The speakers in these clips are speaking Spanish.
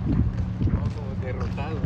Como derrotados.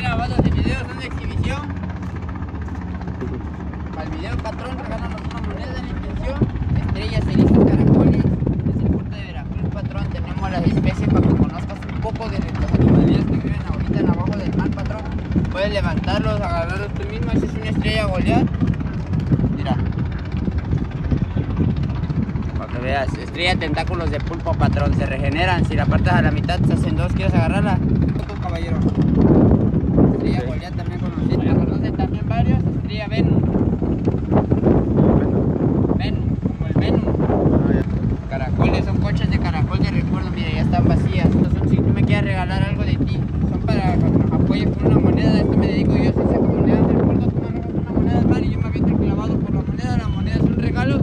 Grabados de videos son de exhibición. Para el video, patrón, regálanos una moneda de la intención. Estrellas, erizos, caracoles. Es el puerto de Veracruz, patrón. Tenemos las especies para que conozcas un poco de los animales que viven ahorita en abajo del mar, patrón. Puedes levantarlos, agarrarlos tú mismo. Esa es una estrella Goliat. Mira. Para que veas, estrella tentáculos de pulpo, patrón. Se regeneran. Si la partes a la mitad, se hacen dos. ¿Quieres agarrarla? Tú, caballero. Estrella Goliat también conocida, la conocen también varios. Estrella Venus. Venus, como el Venus. Caracoles, son conchas de caracol de recuerdo, mira, ya están vacías. Estos son si tú me quieres regalar algo de ti. Son para que nos apoyes con una moneda, a esto me dedico yo. Si saco monedas de recuerdo, tú me regalas una moneda al mar y yo me aviento el clavado por la moneda es un regalo.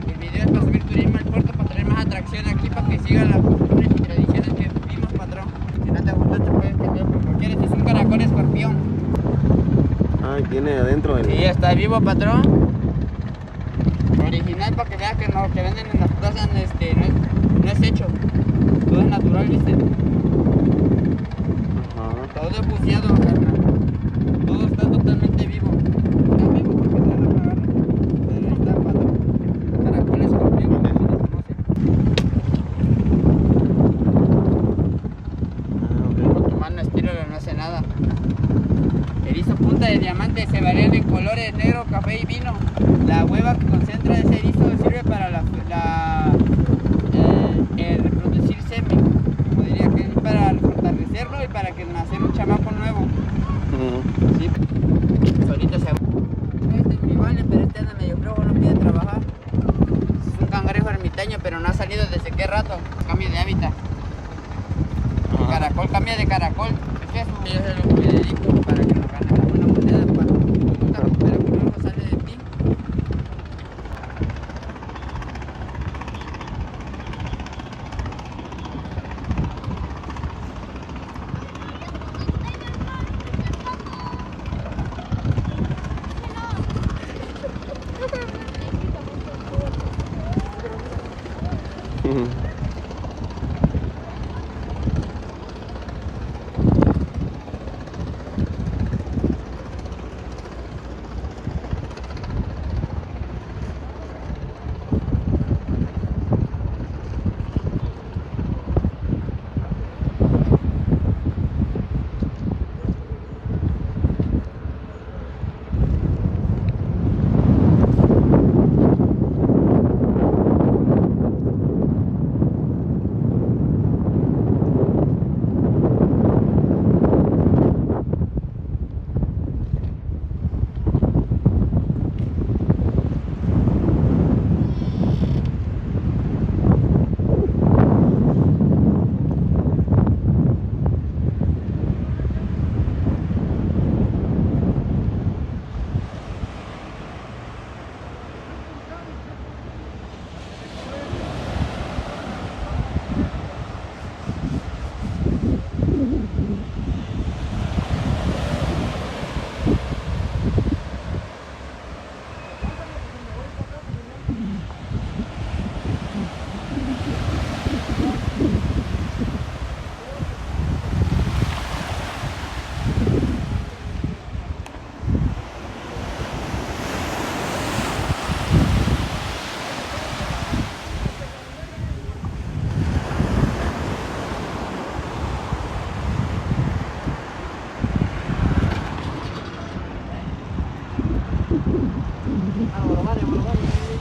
El video es para subir turismo al puerto, para tener más atracción aquí, para que sigan las costumbres y tradiciones que vivimos, patrón. Si no te gustó, te puedes cambiar por cualquiera. Este es un caracol escorpión. Ay, tiene adentro el... Sí, está vivo, patrón. Original, para que veas que no, que venden en las plazas, no es hecho. Todo es natural, ¿viste? Ajá. Todo es buceado, carnal. Todo está totalmente vivo. Está vivo porque se lo agarra. Pero ahí está, patrón. Caracol escorpión, no sé si lo conocen. Con tu mano estíralo, no hace nada. Erizo punta de diamante, se varían en colores negro, café y vino. La hueva que concentra ese erizo sirve para el reproducir semen. Como diría que es para fortalecerlo y para que nacer un chamaco nuevo. Sí. Solito se... Este es mi vale, pero este anda medio flojo, no pide trabajar. Es un cangrejo ermitaño, pero no ha salido desde qué rato. Cambio de hábitat. El caracol cambia de caracol. ¿Qué es eso? Yo sé lo que me dedico para que nos ganemos una moneda para nunca recuperar que algo sale de ti. Vámonos, vale, vámonos, vale.